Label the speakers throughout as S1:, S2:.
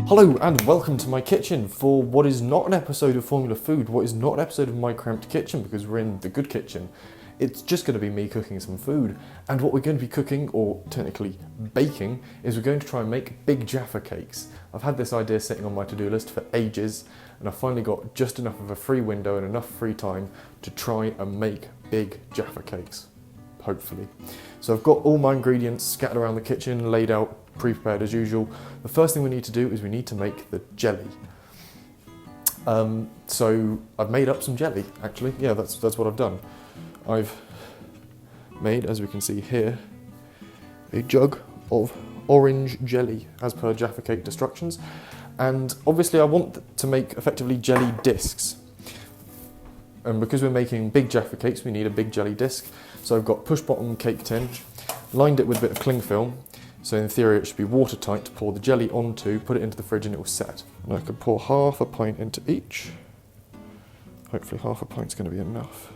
S1: Hello and welcome to my kitchen for what is not an episode of Formula Food, what is not an episode of My Cramped Kitchen because we're in the good kitchen. It's just going to be me cooking some food, and what we're going to be cooking, or technically baking, is we're going to try and make big Jaffa cakes. I've had this idea sitting on my to-do list for ages, and I've finally got just enough of a free window and enough free time to try and make big Jaffa cakes, hopefully. So I've got all my ingredients scattered around the kitchen, laid out, pre-prepared as usual. The first thing we need to do is we need to make the jelly. So I've made up some jelly, actually. Yeah, that's what I've done. I've made, as we can see here, a jug of orange jelly as per Jaffa Cake instructions. And obviously I want to make effectively jelly discs. And because we're making big Jaffa cakes, we need a big jelly disc. So I've got push bottom cake tin, lined it with a bit of cling film. So in theory it should be watertight to pour the jelly onto, put it into the fridge and it will set. And I could pour half a pint into each. Hopefully half a pint's going to be enough.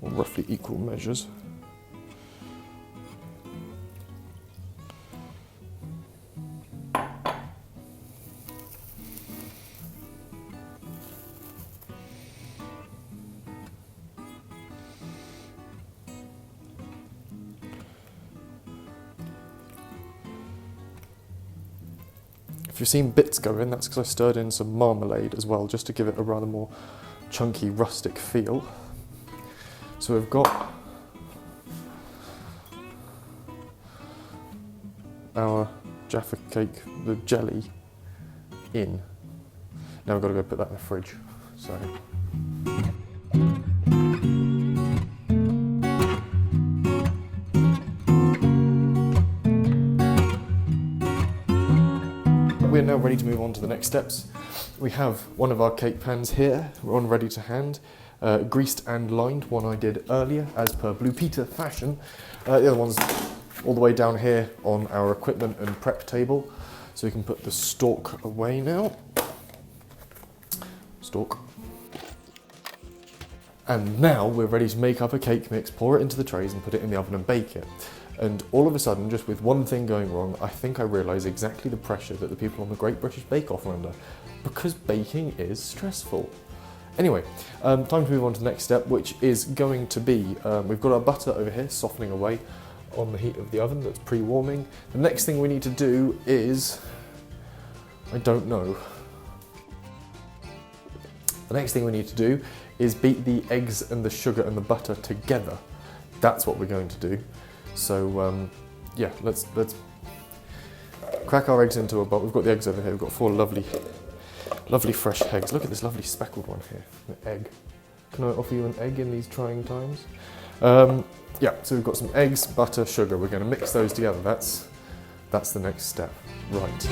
S1: Or roughly equal measures. If you've seen bits go in, that's because I stirred in some marmalade as well, just to give it a rather more chunky, rustic feel. So we've got our Jaffa cake, the jelly, in. Now we've got to go put that in the fridge. So. We're now ready to move on to the next steps. We have one of our cake pans here, we're on ready to hand, greased and lined, one I did earlier as per Blue Peter fashion. The other one's all the way down here on our equipment and prep table, so we can put the stalk away now. Stalk. And now we're ready to make up a cake mix, pour it into the trays and put it in the oven and bake it. And all of a sudden, just with one thing going wrong, I think I realise exactly the pressure that the people on the Great British Bake Off are under, because baking is stressful. Anyway, time to move on to the next step, which is going to be, we've got our butter over here softening away on the heat of the oven that's pre-warming. The next thing we need to do is, I don't know. The next thing we need to do is beat the eggs and the sugar and the butter together. That's what we're going to do. So yeah, let's crack our eggs into a bowl. We've got the eggs over here. We've got 4 lovely fresh eggs. Look at this lovely speckled one here, an egg. Can I offer you an egg in these trying times? Yeah, so we've got some eggs, butter, sugar. We're going to mix those together. That's the next step. Right.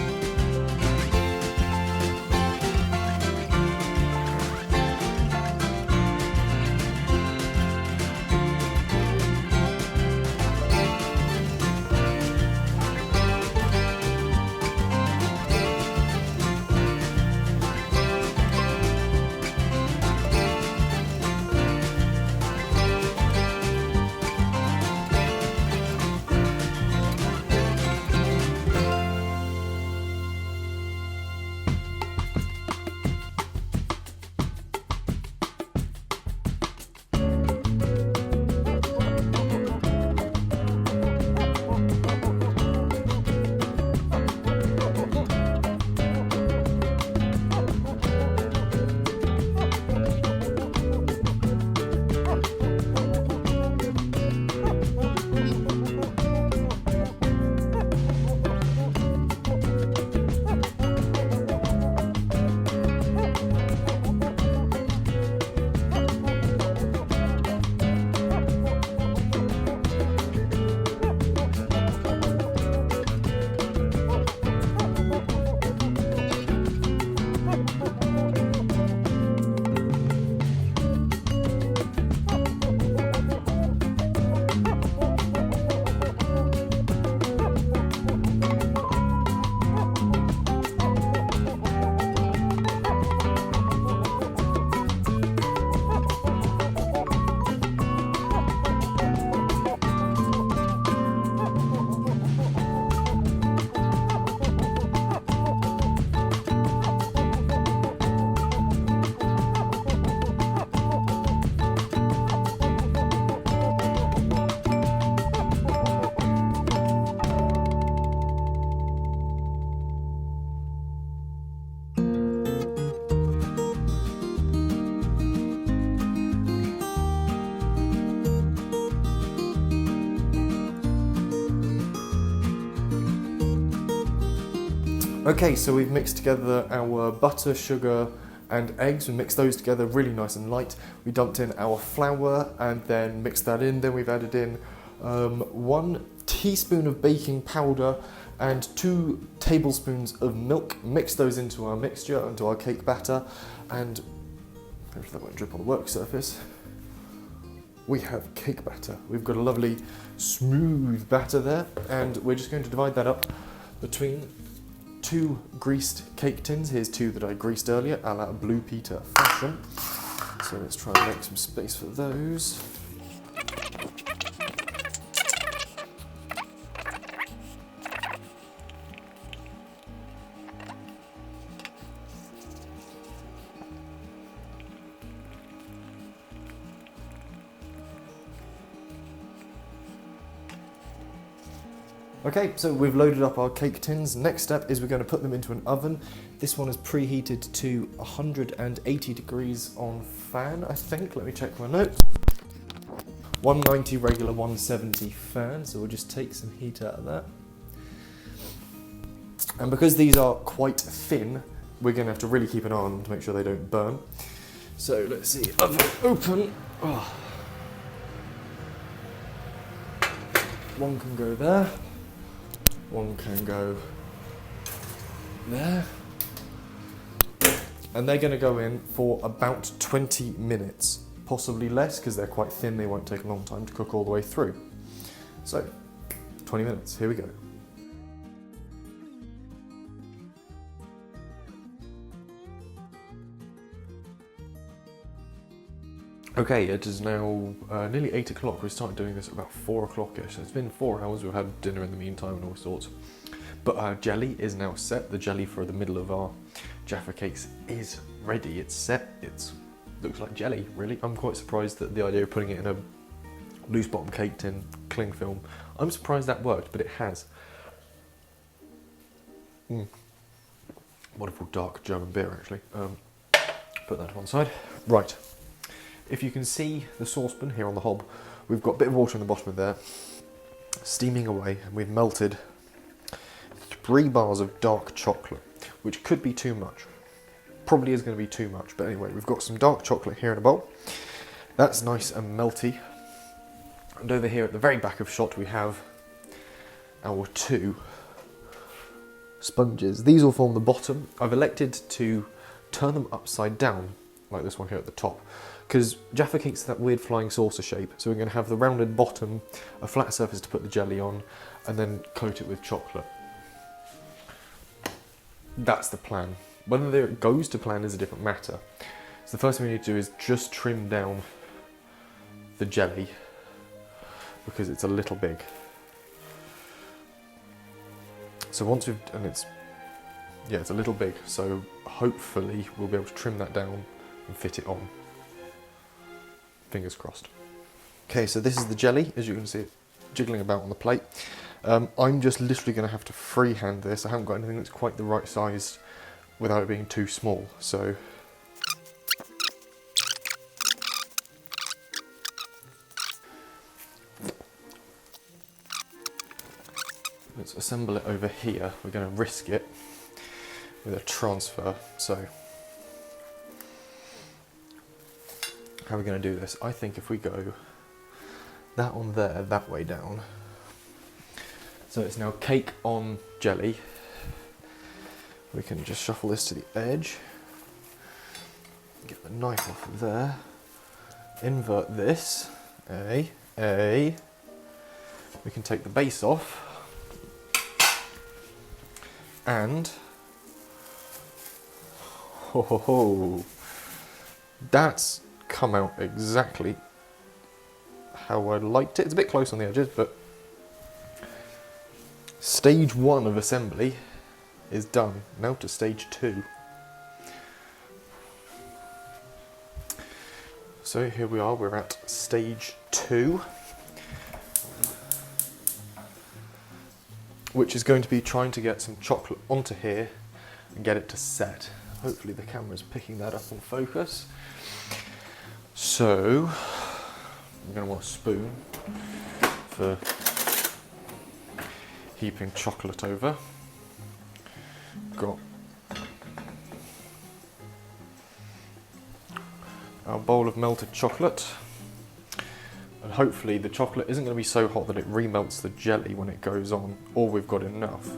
S1: Okay, so we've mixed together our butter, sugar and eggs. We mixed those together really nice and light. We dumped in our flour and then mixed that in. Then we've added in 1 teaspoon of baking powder and 2 tablespoons of milk. Mixed those into our mixture, into our cake batter, and hopefully that won't drip on the work surface. We have cake batter. We've got a lovely smooth batter there, and we're just going to divide that up between 2 greased cake tins. Here's 2 that I greased earlier, a la Blue Peter fashion. So let's try and make some space for those. Okay, so we've loaded up our cake tins. Next step is we're going to put them into an oven. This one is preheated to 180 degrees on fan, I think. Let me check my notes. 190 regular, 170 fan, so we'll just take some heat out of that. And because these are quite thin, we're going to have to really keep an eye on them to make sure they don't burn. So let's see, oven open. Oh. One can go there. One can go there. And they're going to go in for about 20 minutes, possibly less because they're quite thin, they won't take a long time to cook all the way through. So, 20 minutes, here we go. Okay, it is now nearly 8 o'clock. We started doing this at about 4 o'clock-ish. It's been 4 hours. We've had dinner in the meantime and all sorts. But our jelly is now set. The jelly for the middle of our Jaffa cakes is ready. It's set. It looks like jelly, really. I'm quite surprised that the idea of putting it in a loose bottom cake tin, cling film, I'm surprised that worked, but it has. Wonderful dark German beer, actually. Put that to one side. Right. If you can see the saucepan here on the hob, we've got a bit of water in the bottom of there, steaming away, and we've melted 3 bars of dark chocolate, which could be too much. Probably is going to be too much, but anyway, we've got some dark chocolate here in a bowl. That's nice and melty. And over here at the very back of shot, we have our 2 sponges. These will form the bottom. I've elected to turn them upside down, like this one here at the top, because Jaffa cakes that weird flying saucer shape, so we're going to have the rounded bottom, a flat surface to put the jelly on, and then coat it with chocolate. That's the plan. Whether it goes to plan is a different matter. So the first thing we need to do is just trim down the jelly, because it's a little big. So once we've, and it's a little big, so hopefully we'll be able to trim that down and fit it on. Fingers crossed. Okay, so this is the jelly, as you can see it jiggling about on the plate. I'm just literally going to have to freehand this. I haven't got anything that's quite the right size without it being too small, so. Let's assemble it over here. We're going to risk it with a transfer, so. How are we going to do this? I think if we go that on there, that way down. So it's now cake on jelly. We can just shuffle this to the edge. Get the knife off of there. Invert this. We can take the base off. And that's come out exactly how I liked it. It's a bit close on the edges, but stage 1 of assembly is done. Now to stage 2. So here we are, we're at stage 2, which is going to be trying to get some chocolate onto here and get it to set. Hopefully the camera's picking that up on focus. So, I'm going to want a spoon for heaping chocolate over. got our bowl of melted chocolate. And hopefully the chocolate isn't going to be so hot that it remelts the jelly when it goes on, or we've got enough.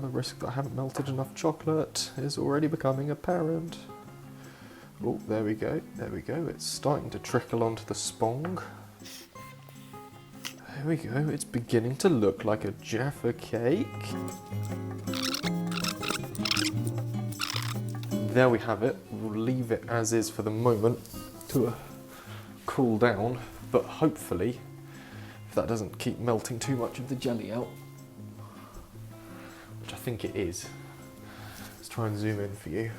S1: The risk that I haven't melted enough chocolate is already becoming apparent. Oh, there we go, it's starting to trickle onto the spong. There we go, it's beginning to look like a Jaffa cake. There we have it. We'll leave it as is for the moment to cool down, but hopefully, if that doesn't keep melting too much of the jelly out, which I think it is. Let's try and zoom in for you.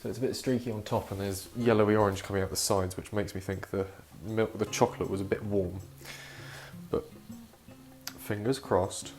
S1: So it's a bit streaky on top and there's yellowy orange coming out the sides, which makes me think the chocolate was a bit warm. But fingers crossed.